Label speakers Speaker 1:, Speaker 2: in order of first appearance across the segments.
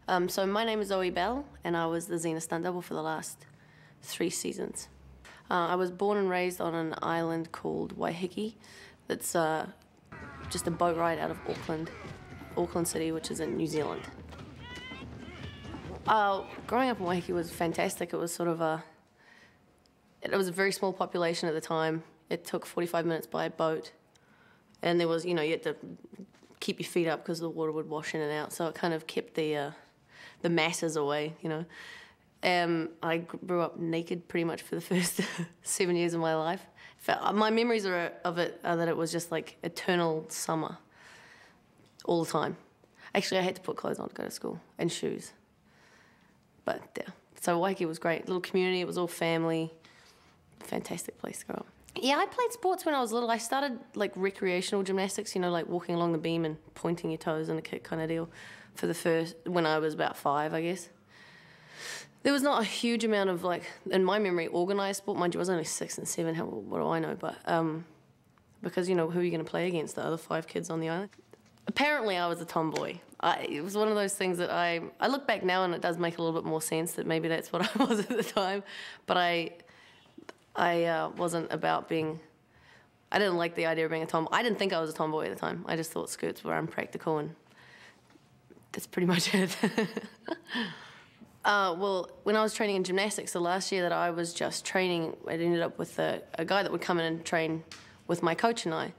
Speaker 1: So my name is Zoe Bell, and I was the Xena stunt double for the last 3 seasons. I was born and raised on an island called Waiheke. That's just a boat ride out of Auckland City, which is in New Zealand. Growing up in Waiheke was fantastic. It was sort of it was a very small population at the time. It took 45 minutes by boat, and there was, you had to keep your feet up because the water would wash in and out. So it kind of kept the masses away, I grew up naked pretty much for the first 7 years of my life. My memories of it are that it was just like eternal summer all the time. Actually, I had to put clothes on to go to school and shoes. But yeah, so Waiheke was great. Little community, it was all family. Fantastic place to grow up. Yeah, I played sports when I was little. I started like recreational gymnastics, like walking along the beam and pointing your toes in a kick kind of deal when I was about 5, I guess. There was not a huge amount of, in my memory, organised sport. Mind you, I was only 6 and 7, what do I know? But because, who are you going to play against, the other 5 kids on the island? Apparently, I was a tomboy. It was one of those things that I look back now and it does make a little bit more sense that maybe that's what I was at the time. But I wasn't about being... I didn't like the idea of being a tomboy. I didn't think I was a tomboy at the time. I just thought skirts were unpractical, and that's pretty much it. Well, when I was training in gymnastics, the last year that I was just training, I ended up with a guy that would come in and train with my coach and I.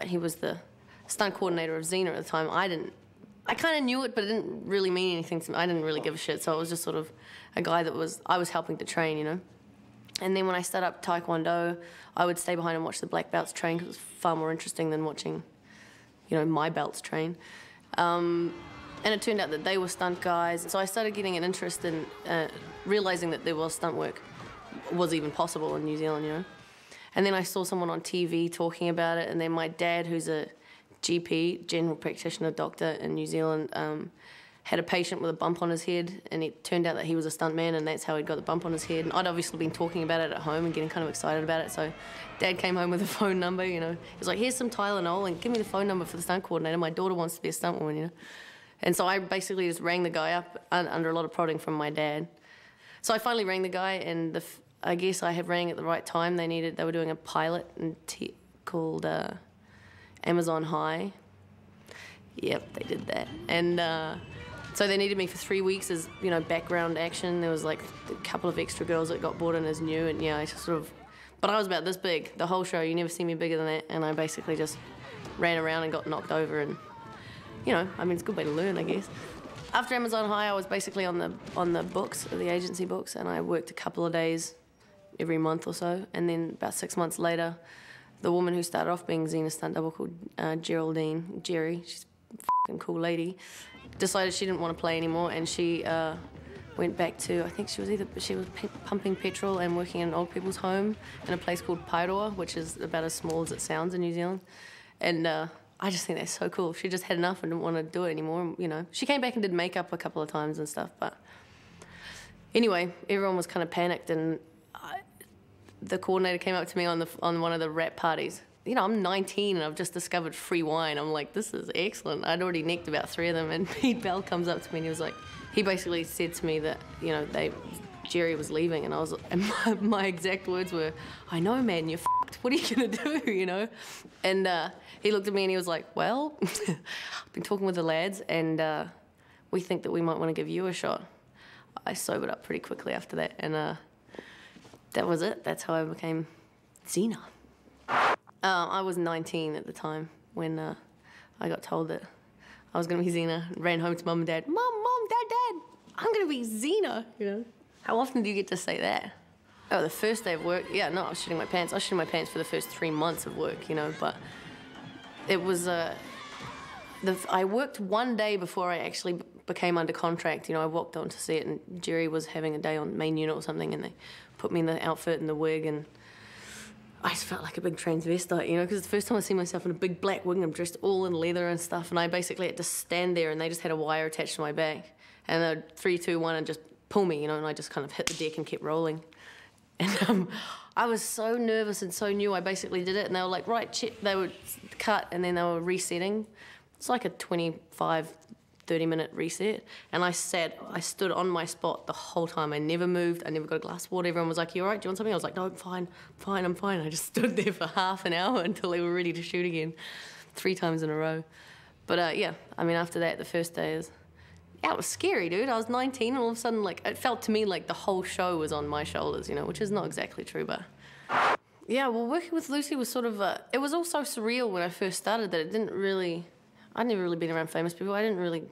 Speaker 1: He was the stunt coordinator of Xena at the time. I kind of knew it, but it didn't really mean anything to me. I didn't really give a shit, so it was just sort of a guy that I was helping to train, And then when I started up Taekwondo, I would stay behind and watch the black belts train because it was far more interesting than watching, my belts train. And it turned out that they were stunt guys. So I started getting an interest in realising that there was stunt work was even possible in New Zealand, And then I saw someone on TV talking about it, and then my dad, who's a GP, general practitioner doctor in New Zealand, had a patient with a bump on his head, and it turned out that he was a stuntman, and that's how he'd got the bump on his head. And I'd obviously been talking about it at home and getting kind of excited about it, so Dad came home with a phone number, He was like, here's some Tylenol, and give me the phone number for the stunt coordinator. My daughter wants to be a stunt woman, And so I basically just rang the guy up under a lot of prodding from my dad. So I finally rang the guy, and I guess I had rang at the right time. They were doing a pilot called Amazon High. Yep, they did that. And so they needed me for 3 weeks as, background action. There was a couple of extra girls that got brought in as new, and I sort of... But I was about this big, the whole show. You never see me bigger than that. And I basically just ran around and got knocked over, and... it's a good way to learn, I guess. After Amazon High, I was basically on the books, the agency books, and I worked a couple of days every month or so. And then about 6 months later, the woman who started off being Xena stunt double called Jerry, she's a fucking cool lady, decided she didn't want to play anymore, and she went back to, I think she was pumping petrol and working in an old people's home in a place called Pairoa, which is about as small as it sounds in New Zealand. And I just think that's so cool. She just had enough and didn't want to do it anymore, She came back and did makeup a couple of times and stuff, but anyway, everyone was kind of panicked, and the coordinator came up to me on one of the rap parties. I'm 19 and I've just discovered free wine. I'm like, this is excellent. I'd already nicked about 3 of them, and Pete Bell comes up to me and he was like, he basically said to me that, Jerry was leaving, and my exact words were, I know, man, you're f***ed. What are you going to do, And he looked at me and he was like, well, I've been talking with the lads, and we think that we might want to give you a shot. I sobered up pretty quickly after that, and that was it. That's how I became Xena. I was 19 at the time when I got told that I was going to be Xena. Ran home to Mum and Dad. Mum, Dad, I'm going to be Xena, How often do you get to say that? Oh, the first day of work? Yeah, no, I was shitting my pants. I was shitting my pants for the first 3 months of work, but it was... I worked 1 day before I actually became under contract. I walked on to see it, and Jerry was having a day on main unit or something, and they put me in the outfit and the wig, and I just felt like a big transvestite, because it's the first time I see myself in a big black wig, and I'm dressed all in leather and stuff, and I basically had to stand there, and they just had a wire attached to my back, and they'd 3, 2, 1, and just pull me, and I just kind of hit the deck and kept rolling. And I was so nervous and so new, I basically did it, and they were like, right, check. They would cut, and then they were resetting. It's like a 25, 30-minute reset. And I stood on my spot the whole time. I never moved. I never got a glass of water. Everyone was like, you all right? Do you want something? I was like, no, I'm fine. I just stood there for half an hour until they were ready to shoot again, 3 times in a row. But yeah, I mean, after that, the first day it was scary, dude. I was 19 and all of a sudden, like, it felt to me like the whole show was on my shoulders, you know, which is not exactly true, but... Yeah, well, working with Lucy was sort of it was all so surreal when I first started that I'd never really been around famous people. It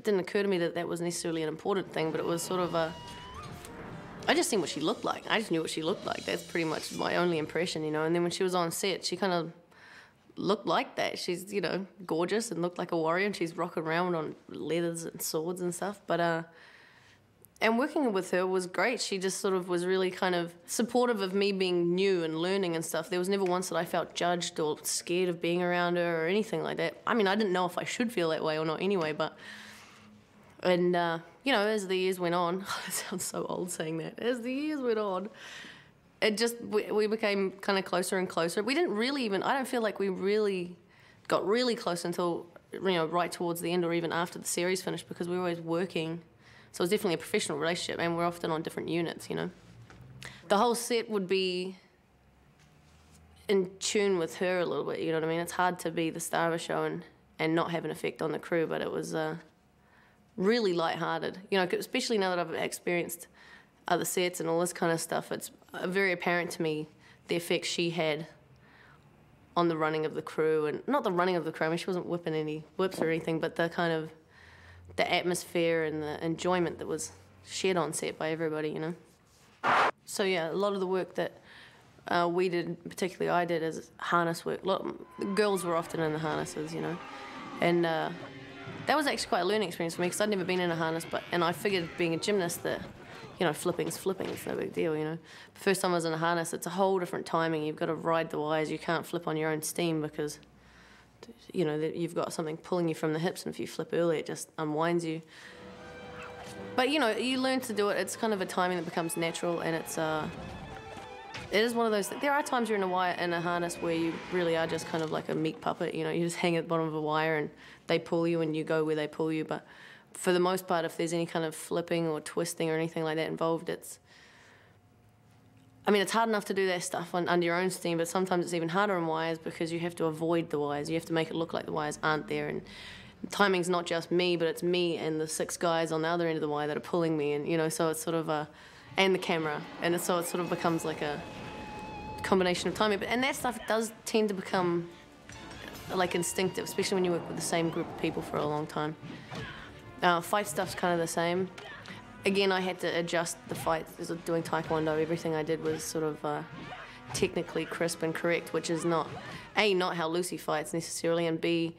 Speaker 1: didn't occur to me that was necessarily an important thing, but it was sort of I just seen what she looked like. I just knew what she looked like. That's pretty much my only impression, you know. And then when she was on set, she kind of looked like that. She's, you know, gorgeous and looked like a warrior, and she's rocking around on leathers and swords and stuff. But and working with her was great. She just sort of was really kind of supportive of me being new and learning and stuff. There was never once that I felt judged or scared of being around her or anything like that. I mean, I didn't know if I should feel that way or not anyway, but... And, you know, as the years went on... It sounds so old saying that. As the years went on, it just... We became kind of closer and closer. We didn't really even... I don't feel like we really got really close until, you know, right towards the end or even after the series finished, because we were always working... So it was definitely a professional relationship, and we're often on different units, you know. The whole set would be in tune with her a little bit, you know what I mean? It's hard to be the star of a show and not have an effect on the crew, but it was really lighthearted. You know, especially now that I've experienced other sets and all this kind of stuff, it's very apparent to me the effect she had on the running of the crew, and not the running of the crew, I mean, she wasn't whipping any whips or anything, but the kind of... the atmosphere and the enjoyment that was shared on set by everybody, you know. So yeah, a lot of the work that we did, particularly I did, is harness work. The girls were often in the harnesses, you know, and that was actually quite a learning experience for me because I'd never been in a harness, and I figured being a gymnast that, you know, flipping's flipping, it's no big deal, you know. The first time I was in a harness, it's a whole different timing. You've got to ride the wires. You can't flip on your own steam because, you know, you've got something pulling you from the hips, and if you flip early, it just unwinds you. But, you know, you learn to do it. It's kind of a timing that becomes natural, and it is one of those... There are times you're in a harness where you really are just kind of like a meat puppet, you know. You just hang at the bottom of a wire, and they pull you, and you go where they pull you. But for the most part, if there's any kind of flipping or twisting or anything like that involved, it's... I mean, it's hard enough to do that stuff under your own steam, but sometimes it's even harder on wires because you have to avoid the wires. You have to make it look like the wires aren't there. And timing's not just me, but it's me and the 6 guys on the other end of the wire that are pulling me. And, you know, so it's sort of and the camera. And so it sort of becomes like a combination of timing. And that stuff does tend to become, like, instinctive, especially when you work with the same group of people for a long time. Fight stuff's kind of the same. Again, I had to adjust the fights. Doing Taekwondo, everything I did was sort of technically crisp and correct, which is not, A, not how Lucy fights necessarily, and B,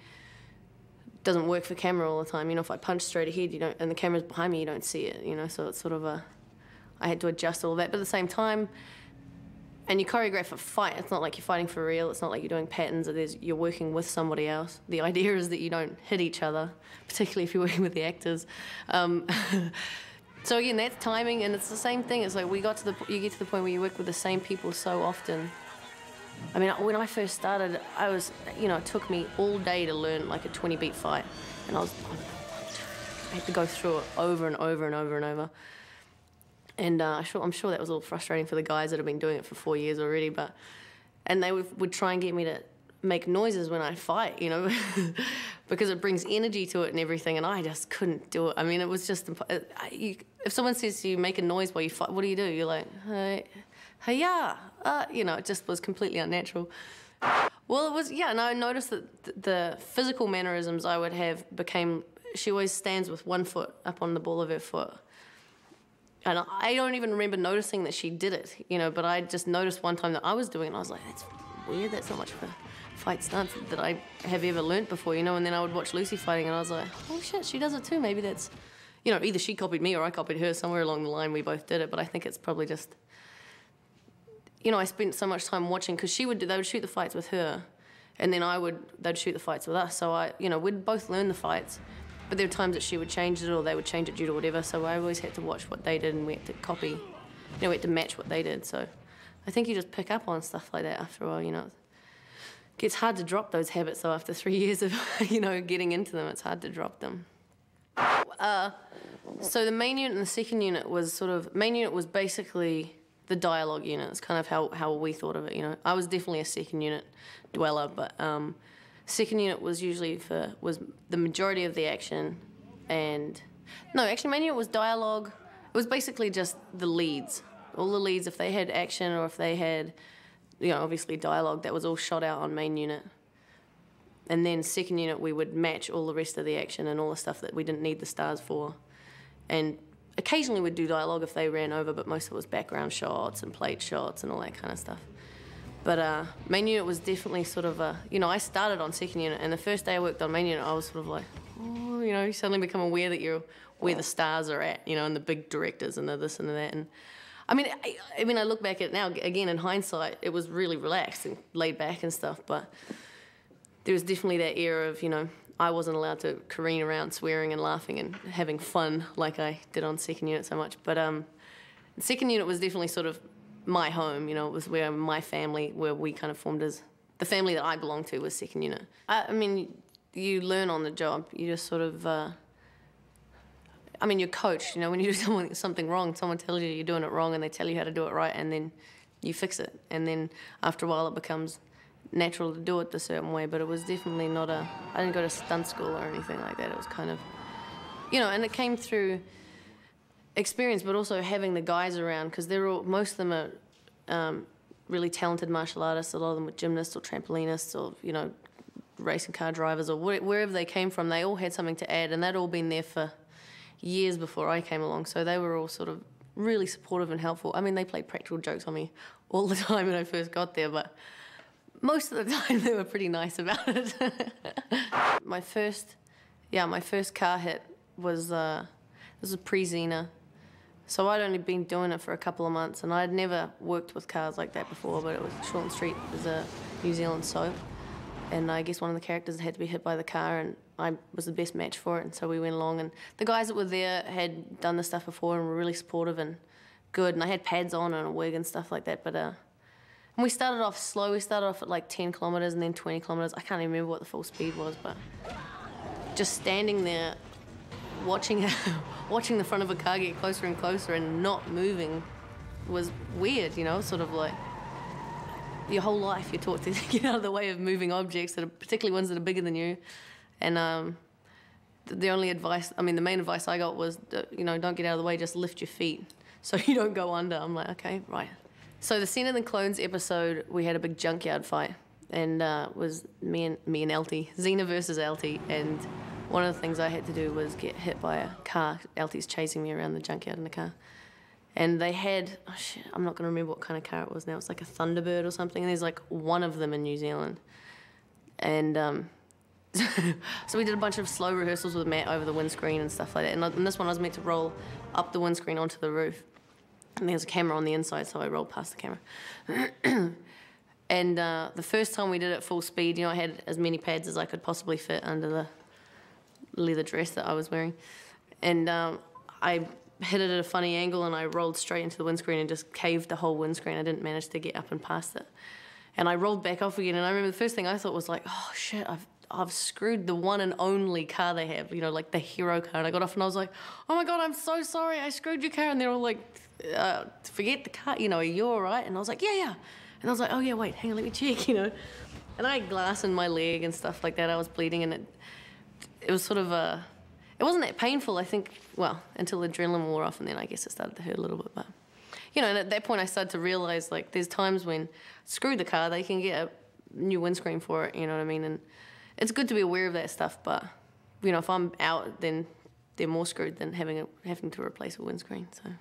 Speaker 1: doesn't work for camera all the time. You know, if I punch straight ahead, you don't, and the camera's behind me, you don't see it, you know, so it's sort of I had to adjust all that. But at the same time, and you choreograph a fight, it's not like you're fighting for real, it's not like you're doing patterns, you're working with somebody else. The idea is that you don't hit each other, particularly if you're working with the actors. So again, that's timing, and it's the same thing. It's like you get to the point where you work with the same people so often. I mean, when I first started, you know, it took me all day to learn like a 20-beat fight, and I had to go through it over and over and over and over. And I'm sure that was a little frustrating for the guys that have been doing it for 4 years already, and they would try and get me to make noises when I fight, you know, because it brings energy to it and everything, and I just couldn't do it. I mean, it was just... if someone says to you, make a noise while you fight, what do? You're like, hey-ya, you know, it just was completely unnatural. Well, it was, yeah, and I noticed that the physical mannerisms I would have became... She always stands with one foot up on the ball of her foot. And I don't even remember noticing that she did it, you know, but I just noticed one time that I was doing it, and I was like, that's weird, that's not much of a fight stance that I have ever learnt before, you know, and then I would watch Lucy fighting, and I was like, oh shit, she does it too. Maybe that's, you know, either she copied me or I copied her. Somewhere along the line we both did it, but I think it's probably just, you know, I spent so much time watching, because they would shoot the fights with her, and then they'd shoot the fights with us, so you know, we'd both learn the fights, but there were times that she would change it or they would change it due to whatever, so I always had to watch what they did, and we had to copy, you know, we had to match what they did, so I think you just pick up on stuff like that after a while, you know. It's hard to drop those habits, though, after 3 years of, you know, getting into them. It's hard to drop them. So the main unit and the second unit was main unit was basically the dialogue unit. It's kind of how we thought of it, you know. I was definitely a second unit dweller, but second unit was usually was the majority of the action, and no, actually main unit was dialogue. It was basically just the leads. All the leads, if they had action or if they had, you know, obviously dialogue, that was all shot out on main unit. And then second unit, we would match all the rest of the action and all the stuff that we didn't need the stars for. And occasionally we'd do dialogue if they ran over, but most of it was background shots and plate shots and all that kind of stuff. But main unit was definitely sort of you know, I started on second unit, and the first day I worked on main unit, I was sort of like, oh, you know, you suddenly become aware that you're where the stars are at, you know, and the big directors and the this and the that. And I mean, I look back at it now, again, in hindsight, it was really relaxed and laid back and stuff, but there was definitely that era of, you know, I wasn't allowed to careen around swearing and laughing and having fun like I did on second unit so much. But second unit was definitely sort of my home, you know, it was where my family, where we kind of formed as, the family that I belonged to was second unit. I mean, you learn on the job, you just sort of, I mean, you're coached, you know, when you do something wrong, someone tells you you're doing it wrong and they tell you how to do it right, and then you fix it. And then after a while it becomes natural to do it the certain way, but it was definitely not I didn't go to stunt school or anything like that. It was kind of, you know, and it came through experience, but also having the guys around, because most of them are really talented martial artists. A lot of them were gymnasts or trampolinists or, you know, racing car drivers or wherever they came from. They all had something to add, and they'd all been there for years before I came along, so they were all sort of really supportive and helpful. I mean, they played practical jokes on me all the time when I first got there, but most of the time they were pretty nice about it. My first car hit was, this was pre-Xena. So I'd only been doing it for a couple of months, and I'd never worked with cars like that before, but it was Short Street. It was a New Zealand soap, and I guess one of the characters had to be hit by the car, and I was the best match for it, and so we went along, and the guys that were there had done this stuff before and were really supportive and good, and I had pads on and a wig and stuff like that, but and we started off slow. We started off at like 10 kilometres and then 20 kilometres. I can't even remember what the full speed was, but just standing there watching the front of a car get closer and closer and not moving was weird, you know, sort of like your whole life you're taught to get out of the way of moving objects, particularly ones that are bigger than you. And the only advice, I mean, the main advice I got was, you know, don't get out of the way, just lift your feet so you don't go under. I'm like, okay, right. So the Scene of the Clones episode, we had a big junkyard fight, and was me and Elty, Xena versus Elty, and one of the things I had to do was get hit by a car. Elty's chasing me around the junkyard in the car. And they had, oh shit, I'm not going to remember what kind of car it was now. It's like a Thunderbird or something, and there's like one of them in New Zealand. And so we did a bunch of slow rehearsals with Matt over the windscreen and stuff like that. And in this one, I was meant to roll up the windscreen onto the roof. And there's a camera on the inside, so I rolled past the camera. And the first time we did it full speed, you know, I had as many pads as I could possibly fit under the leather dress that I was wearing. And I hit it at a funny angle, and I rolled straight into the windscreen and just caved the whole windscreen. I didn't manage to get up and past it. And I rolled back off again, and I remember the first thing I thought was like, oh shit, I've screwed the one and only car they have, you know, like the hero car. And I got off and I was like, oh my God, I'm so sorry, I screwed your car. And they're all like, forget the car, you know, are you all right? And I was like, yeah. And I was like, oh yeah, wait, hang on, let me check, you know. And I had glass in my leg and stuff like that. I was bleeding, and it was sort of it wasn't that painful, I think, well, until adrenaline wore off, and then I guess it started to hurt a little bit. But, you know, and at that point I started to realize, like, there's times when, screw the car, they can get a new windscreen for it, you know what I mean? And it's good to be aware of that stuff, but, you know, if I'm out, then they're more screwed than having to replace a windscreen, so.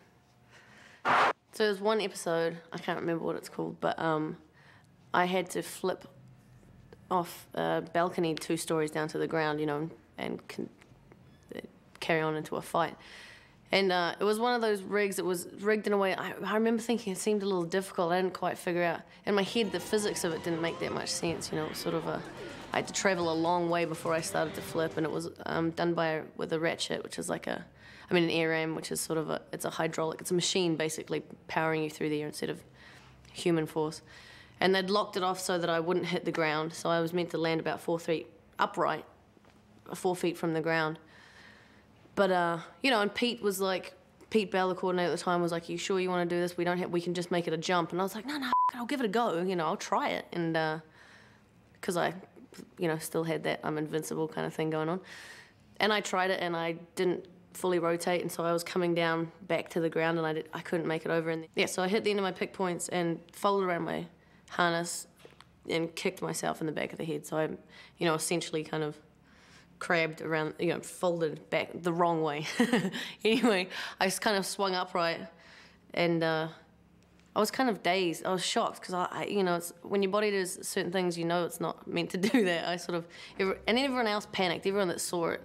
Speaker 1: So there's one episode, I can't remember what it's called, but I had to flip off a balcony 2 stories down to the ground, you know, and carry on into a fight. And it was one of those rigs that was rigged in a way, I remember thinking it seemed a little difficult. I didn't quite figure out, in my head, the physics of it didn't make that much sense, you know. It was sort of I had to travel a long way before I started to flip, and it was done with a ratchet, which is like an air ram, which is sort of it's a hydraulic, it's a machine basically powering you through the air instead of human force. And they'd locked it off so that I wouldn't hit the ground, so I was meant to land about 4 feet upright, 4 feet from the ground. But, you know, and Pete Bell, the coordinator at the time, was like, "You sure you want to do this? We can just make it a jump." And I was like, "No, I'll give it a go. You know, I'll try it." And because I, you know, still had that I'm invincible kind of thing going on. And I tried it, and I didn't fully rotate, and so I was coming down back to the ground, and I couldn't make it over. And yeah, so I hit the end of my pick points and folded around my harness and kicked myself in the back of the head. So I, you know, essentially kind of crabbed around, you know, folded back the wrong way. Anyway, I just kind of swung upright, and I was kind of dazed. I was shocked because you know, it's, when your body does certain things, you know it's not meant to do that. I sort of, and everyone else panicked. Everyone that saw it,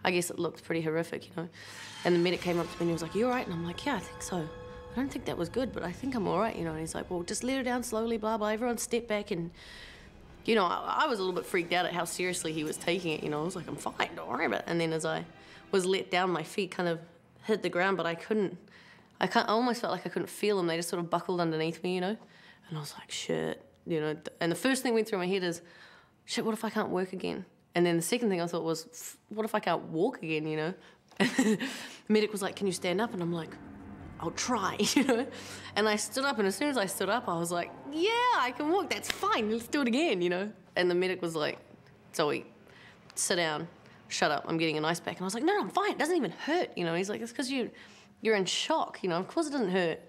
Speaker 1: I guess it looked pretty horrific, you know. And the medic came up to me and he was like, "You all right?" And I'm like, "Yeah, I think so. I don't think that was good, but I think I'm all right, you know." And he's like, "Well, just let her down slowly, blah, blah." Everyone step back, and, you know, I was a little bit freaked out at how seriously he was taking it, you know. I was like, "I'm fine, don't worry about it." And then as I was let down, my feet kind of hit the ground, but I almost felt like I couldn't feel them. They just sort of buckled underneath me, you know. And I was like, shit, you know. And the first thing went through my head is, shit, what if I can't work again? And then the second thing I thought was, what if I can't walk again, you know? The medic was like, "Can you stand up?" And I'm like, "I'll try," you know? And I stood up, and as soon as I stood up, I was like, "Yeah, I can walk, that's fine, let's do it again," you know? And the medic was like, "Zoe, sit down, shut up, I'm getting an ice pack." And I was like, "No, I'm fine, it doesn't even hurt," you know? He's like, "It's because you're in shock, you know, of course it doesn't hurt."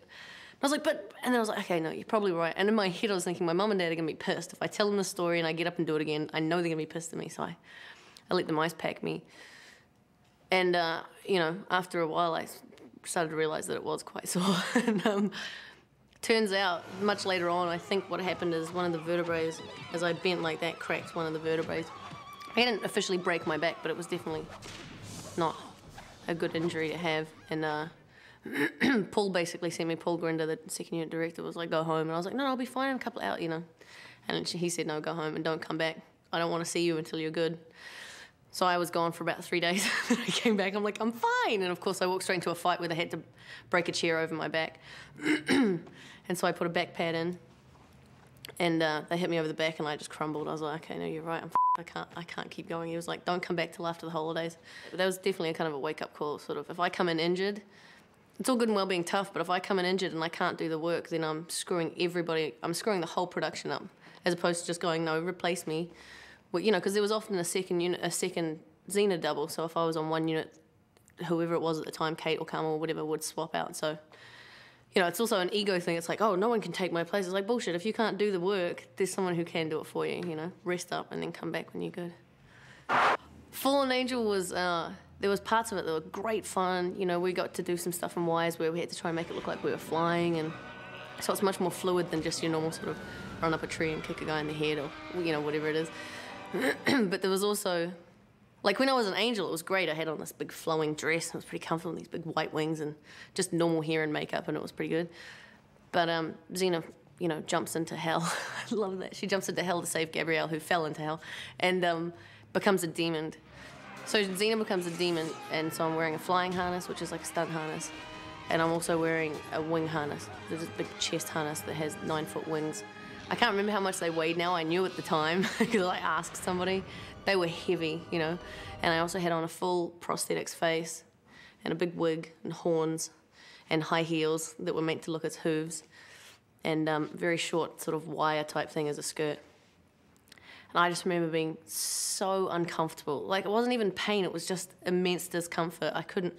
Speaker 1: I was like, "But," and then I was like, "Okay, no, you're probably right." And in my head I was thinking, my mum and dad are going to be pissed. If I tell them the story and I get up and do it again, I know they're going to be pissed at me. So I let them ice pack me. And, you know, after a while I started to realise that it was quite sore. And turns out, much later on, I think what happened is one of the vertebrae, as I bent like that, cracked one of the vertebrae. I didn't officially break my back, but it was definitely not a good injury to have. And Paul basically sent me, Paul Grinder, the second unit director, was like, "Go home." And I was like, "No, I'll be fine in a couple of hours, you know." And he said, "No, go home and don't come back. I don't want to see you until you're good." So I was gone for about 3 days. I came back, I'm like, "I'm fine." And of course I walked straight into a fight where they had to break a chair over my back. And so I put a back pad in, and they hit me over the back, and I just crumbled. I was like, "Okay, no, you're right, I can't keep going." He was like, "Don't come back till after the holidays." But that was definitely a kind of a wake-up call, sort of. If I come in injured, it's all good and well being tough, but if I come in injured and I can't do the work, then I'm screwing everybody, I'm screwing the whole production up, as opposed to just going, "No, replace me." Well, you know, because there was often a second Xena double, so if I was on one unit, whoever it was at the time, Kate or Carmel or whatever, would swap out. So, you know, it's also an ego thing. It's like, "Oh, no one can take my place." It's like, bullshit. If you can't do the work, there's someone who can do it for you, you know. Rest up and then come back when you're good. Fallen Angel was, there was parts of it that were great fun. You know, we got to do some stuff in wires where we had to try and make it look like we were flying, and so it's much more fluid than just your normal sort of run up a tree and kick a guy in the head, or, you know, whatever it is. But there was also, like, when I was an angel, it was great. I had on this big flowing dress, and it was pretty comfortable, and these big white wings, and just normal hair and makeup, and it was pretty good. But Xena, you know, jumps into hell. I love that. She jumps into hell to save Gabrielle, who fell into hell, and becomes a demon. So Xena becomes a demon, and so I'm wearing a flying harness, which is like a stunt harness, and I'm also wearing a wing harness. There's this big chest harness that has 9-foot wings. I can't remember how much they weighed now. I knew at the time because I asked somebody. They were heavy, you know. And I also had on a full prosthetics face and a big wig and horns and high heels that were meant to look as hooves, and very short sort of wire type thing as a skirt. And I just remember being so uncomfortable. Like, it wasn't even pain, it was just immense discomfort. I couldn't,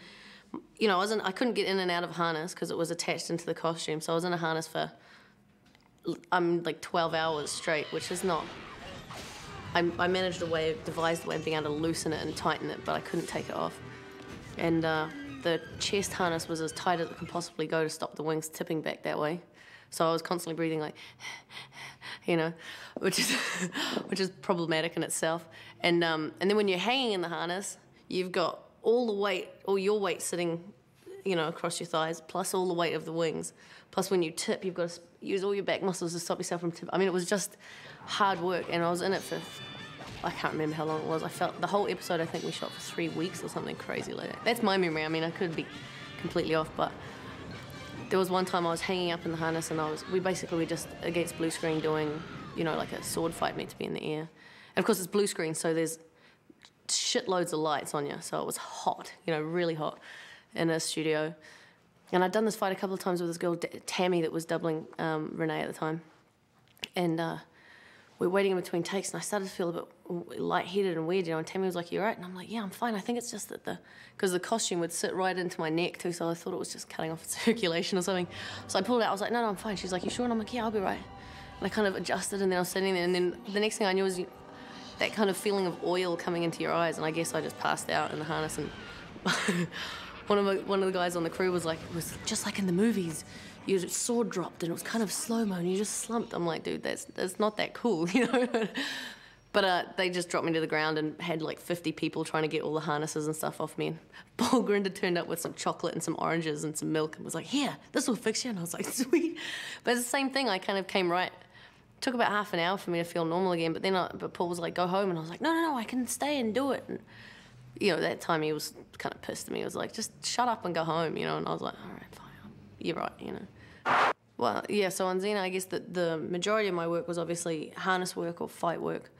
Speaker 1: you know, I couldn't get in and out of harness because it was attached into the costume. So I was in a harness for like 12 hours straight, which is not, I devised a way of being able to loosen it and tighten it, but I couldn't take it off. And the chest harness was as tight as it could possibly go to stop the wings tipping back that way. So I was constantly breathing like, you know, which is problematic in itself. And then when you're hanging in the harness, you've got all your weight sitting, you know, across your thighs, plus all the weight of the wings. Plus when you tip, you've got to use all your back muscles to stop yourself from tipping. I mean, it was just hard work, and I was in it for, I can't remember how long it was. I felt the whole episode, I think we shot for 3 weeks or something crazy like that. That's my memory. I mean, I could be completely off, but there was one time I was hanging up in the harness, and we basically were just against blue screen doing, you know, like a sword fight meant to be in the air. And of course it's blue screen, so there's shitloads of lights on you, so it was hot, you know, really hot in a studio. And I'd done this fight a couple of times with this girl, Tammy, that was doubling Renee at the time. And we're waiting in between takes, and I started to feel a bit lightheaded and weird, you know, and Tammy was like, "You all right?" And I'm like, "Yeah, I'm fine. I think it's just that because the costume would sit right into my neck too, so I thought it was just cutting off circulation or something." So I pulled it out. I was like, "No, I'm fine." She's like, "You sure?" And I'm like, "Yeah, I'll be right." And I kind of adjusted, and then I was sitting there, and then the next thing I knew was that kind of feeling of oil coming into your eyes, and I guess I just passed out in the harness. And one of the guys on the crew was like, "It was just like in the movies. Your sword dropped and it was kind of slow-mo and you just slumped." I'm like, "Dude, that's not that cool," you know? But they just dropped me to the ground and had like 50 people trying to get all the harnesses and stuff off me. And Paul Grinder turned up with some chocolate and some oranges and some milk and was like, "Here, this will fix you." And I was like, "Sweet." But it's the same thing. I kind of came right. It took about half an hour for me to feel normal again. But then but Paul was like, "Go home." And I was like, No, I can stay and do it." And, you know, that time he was kind of pissed at me. He was like, "Just shut up and go home," you know? And I was like, "All right, fine. You're right," you know. Well, yeah, so on Xena, I guess the majority of my work was obviously harness work or fight work.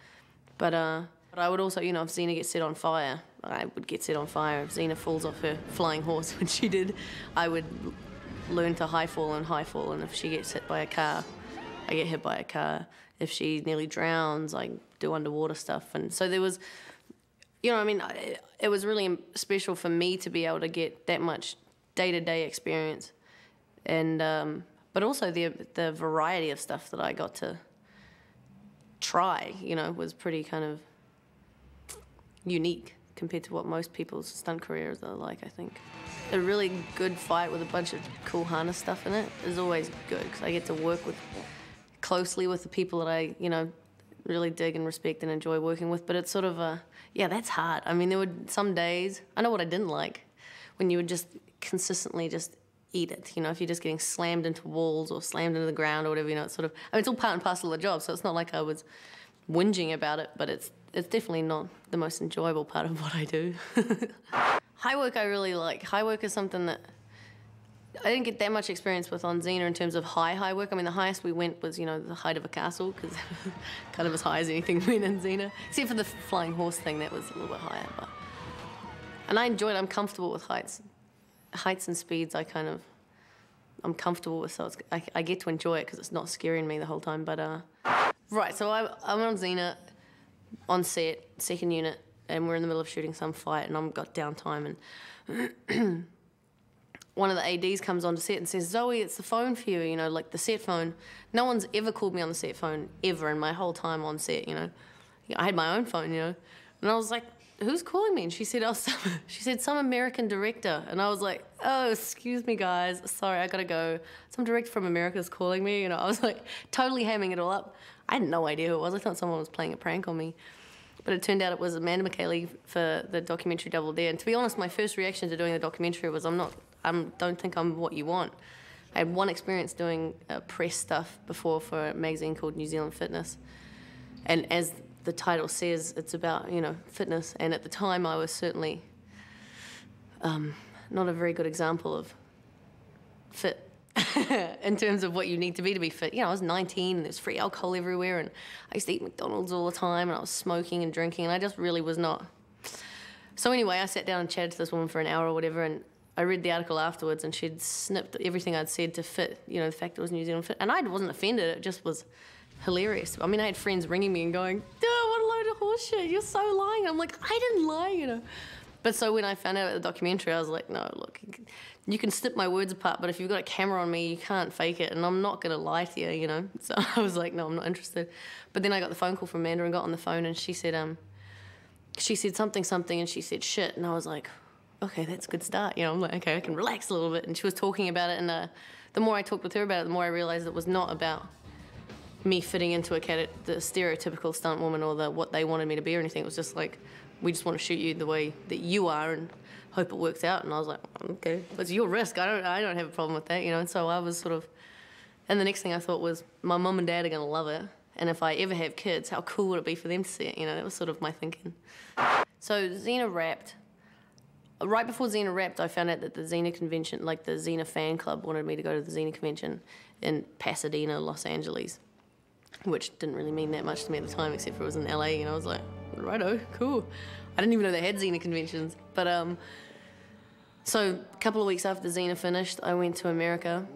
Speaker 1: But I would also, you know, if Xena gets set on fire, I would get set on fire. If Xena falls off her flying horse, which she did, I would learn to high fall. And if she gets hit by a car, I get hit by a car. If she nearly drowns, I do underwater stuff. And so there was, you know, I mean, it was really special for me to be able to get that much day-to-day experience. And but also the variety of stuff that I got to try, you know, was pretty kind of unique compared to what most people's stunt careers are like, I think. A really good fight with a bunch of cool harness stuff in it is always good because I get to work closely with the people that I, you know, really dig and respect and enjoy working with. But it's sort of yeah, that's hard. I mean, there were some days, I know what I didn't like, when you would just consistently just eat it, you know, if you're just getting slammed into walls or slammed into the ground or whatever, you know, it's sort of, I mean, it's all part and parcel of the job, so it's not like I was whinging about it, but it's definitely not the most enjoyable part of what I do. High work I really like. High work is something that I didn't get that much experience with on Xena in terms of high work. I mean, the highest we went was, you know, the height of a castle, because kind of as high as anything went in Xena, except for the flying horse thing, that was a little bit higher. And I enjoy it. I'm comfortable with heights. Heights and speeds I'm comfortable with, so I get to enjoy it because it's not scaring me the whole time. But right, so I'm on Xena, on set, second unit, and we're in the middle of shooting some fight, and I've got downtime, and one of the ADs comes onto set and says, "Zoe, it's the phone for you," you know, like the set phone. No one's ever called me on the set phone ever in my whole time on set, you know. I had my own phone, you know, and I was like, "Who's calling me?" And she said, some American director. And I was like, "Oh, excuse me, guys. Sorry, I gotta go. Some director from America's calling me." You know, I was like totally hamming it all up. I had no idea who it was. I thought someone was playing a prank on me. But it turned out it was Amanda McKaylee for the documentary Double Dare. And to be honest, my first reaction to doing the documentary was, don't think I'm what you want. I had one experience doing press stuff before for a magazine called New Zealand Fitness. And as the title says, it's about, you know, fitness, and at the time I was certainly not a very good example of fit in terms of what you need to be fit. You know, I was 19 and there's free alcohol everywhere, and I used to eat McDonald's all the time, and I was smoking and drinking, and I just really was not. So anyway, I sat down and chatted to this woman for an hour or whatever, and I read the article afterwards, and she'd snipped everything I'd said to fit, you know, the fact it was New Zealand Fit, and I wasn't offended, it just was hilarious. I mean, I had friends ringing me and going, "Duh, what a load of horse shit, you're so lying." I'm like, I didn't lie, you know. But so when I found out about the documentary, I was like, no, look, you can snip my words apart, but if you've got a camera on me, you can't fake it, and I'm not going to lie to you, you know. So I was like, no, I'm not interested. But then I got the phone call from Amanda and got on the phone, and she said something, and she said shit, and I was like, okay, that's a good start, you know. I'm like, okay, I can relax a little bit. And she was talking about it, and the more I talked with her about it, the more I realized it was not about me fitting into the stereotypical stunt woman or what they wanted me to be or anything. It was just like, we just want to shoot you the way that you are and hope it works out. And I was like, okay, it's your risk. I don't have a problem with that, you know. And so I was sort of, and the next thing I thought was, my mum and dad are going to love it. And if I ever have kids, how cool would it be for them to see it? You know, that was sort of my thinking. So Xena wrapped. Right before Xena wrapped, I found out that the Xena convention, like the Xena fan club, wanted me to go to the Xena convention in Pasadena, Los Angeles, which didn't really mean that much to me at the time, except for it was in LA, and I was like, righto, cool. I didn't even know they had Xena conventions. But so a couple of weeks after Xena finished, I went to America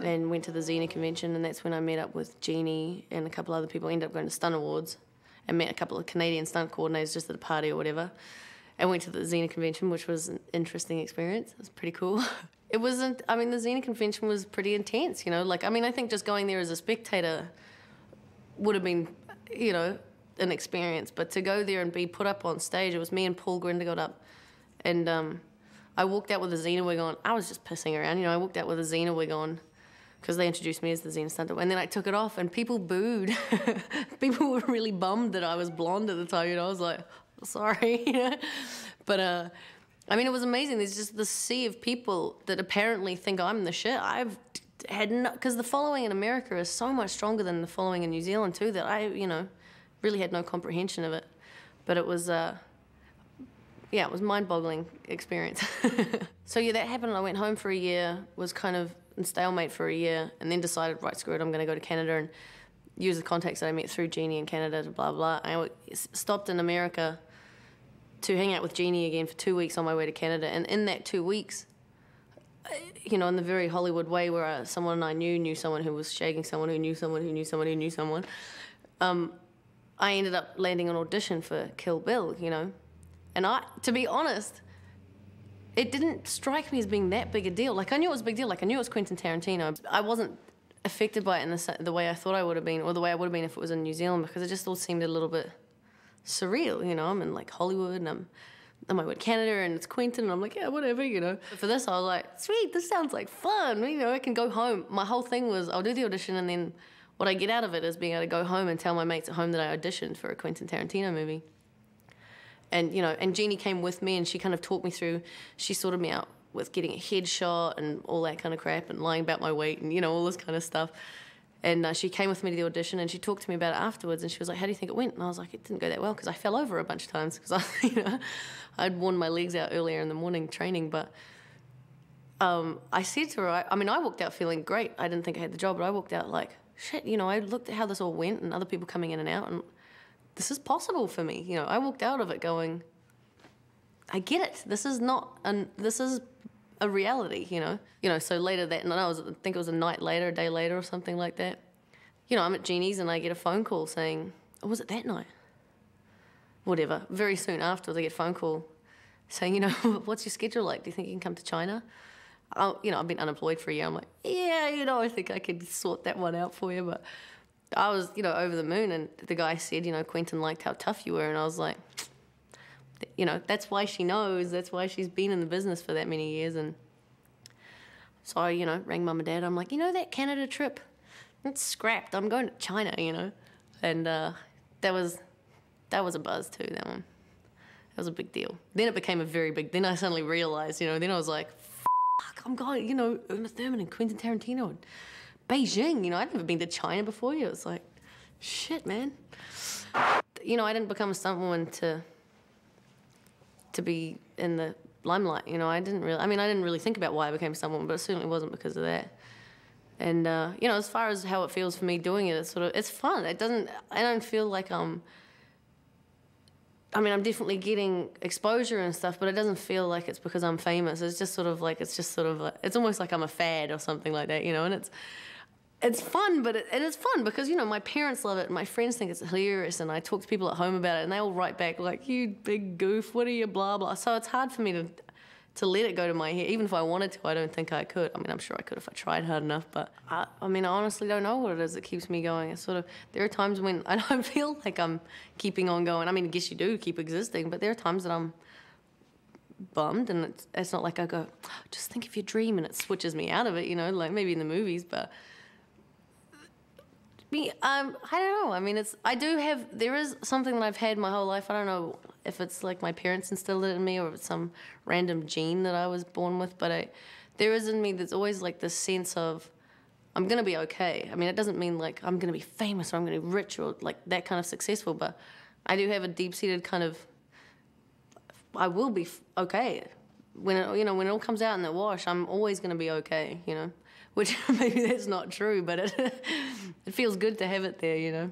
Speaker 1: and went to the Xena convention, and that's when I met up with Jeannie and a couple other people. I ended up going to Stunt Awards and met a couple of Canadian stunt coordinators just at a party or whatever. And went to the Xena convention, which was an interesting experience. It was pretty cool. It wasn't, I mean, the Xena convention was pretty intense, you know? Like, I mean, I think just going there as a spectator would have been, you know, an experience. But to go there and be put up on stage, it was me and Paul Grinder got up. And I walked out with a Xena wig on. I was just pissing around, you know? I walked out with a Xena wig on because they introduced me as the Xena stunter. And then I took it off, and people booed. People were really bummed that I was blonde at the time, you know? I was like, sorry, you know? But, I mean, it was amazing. There's just this sea of people that apparently think I'm the shit. I've had no... Because the following in America is so much stronger than the following in New Zealand, too, that I, you know, really had no comprehension of it. But it was, yeah, it was a mind-boggling experience. So, yeah, that happened. I went home for a year, was kind of in stalemate for a year, and then decided, right, screw it, I'm going to go to Canada and use the contacts that I met through Jeannie in Canada to blah, blah. I stopped in America to hang out with Jeannie again for 2 weeks on my way to Canada. And in that 2 weeks, you know, in the very Hollywood way where someone I knew someone who was shagging someone who knew someone who knew someone who knew someone, I ended up landing an audition for Kill Bill, you know. And to be honest, it didn't strike me as being that big a deal. Like, I knew it was a big deal. Like, I knew it was Quentin Tarantino. I wasn't affected by it in the way I thought I would have been, or the way I would have been if it was in New Zealand, because it just all seemed a little bit surreal, you know. I'm in, like, Hollywood, and I'm in Canada, and it's Quentin, and I'm like, yeah, whatever, you know. But for this, I was like, sweet, this sounds like fun, you know, I can go home. My whole thing was I'll do the audition, and then what I get out of it is being able to go home and tell my mates at home that I auditioned for a Quentin Tarantino movie. And, you know, and Jeannie came with me, and she kind of talked me through, she sorted me out with getting a headshot and all that kind of crap, and lying about my weight and, you know, all this kind of stuff. And she came with me to the audition, and she talked to me about it afterwards, and she was like, how do you think it went? And I was like, it didn't go that well, because I fell over a bunch of times, because you know, I'd worn my legs out earlier in the morning training. But I said to her, I mean, I walked out feeling great. I didn't think I had the job, but I walked out like, shit, you know, I looked at how this all went and other people coming in and out, and this is possible for me. You know, I walked out of it going, I get it. This is a reality, you know. You know, so later that night, I think it was a day later or something like that. You know, I'm at Jeannie's and I get a phone call saying, or was it that night? Whatever. Very soon afterwards, I get a phone call saying, you know, what's your schedule like? Do you think you can come to China? You know, I've been unemployed for a year. I'm like, yeah, you know, I think I could sort that one out for you. But I was, you know, over the moon, and the guy said, you know, Quentin liked how tough you were. And I was like, you know, that's why she knows. That's why she's been in the business for that many years. And so I, you know, rang Mum and Dad. I'm like, you know, that Canada trip, it's scrapped. I'm going to China, you know. And that was a buzz too, that one. That was a big deal. Then it became a very big, then I suddenly realized, you know, then I was like, fuck, I'm going, you know, Uma Thurman and Quentin Tarantino and Beijing, you know, I'd never been to China before. It was like, shit, man. You know, I didn't become a stunt woman to be in the limelight, you know. I didn't really think about why I became a stunt woman, but it certainly wasn't because of that. And, you know, as far as how it feels for me doing it, it's fun. I don't feel like I'm definitely getting exposure and stuff, but it doesn't feel like it's because I'm famous. It's just it's almost like I'm a fad or something like that, you know. And it's fun, but it is fun because, you know, my parents love it and my friends think it's hilarious, and I talk to people at home about it and they all write back like, you big goof, what are you, blah, blah. So it's hard for me to let it go to my head. Even if I wanted to, I don't think I could. I mean, I'm sure I could if I tried hard enough, but I honestly don't know what it is that keeps me going. It's there are times when I don't feel like I'm keeping on going. I mean, I guess you do keep existing, but there are times that I'm bummed, and it's not like I go, just think of your dream, and it switches me out of it, you know, like maybe in the movies, but I don't know. I mean, there is something that I've had my whole life. I don't know if it's like my parents instilled it in me or if it's some random gene that I was born with, but there is in me, there's always like this sense of I'm going to be okay. I mean, it doesn't mean like I'm going to be famous or I'm going to be rich or like that kind of successful, but I do have a deep-seated kind of, I will be okay. When it all comes out in the wash, I'm always going to be okay, you know. Which maybe that's not true, but it feels good to have it there, you know.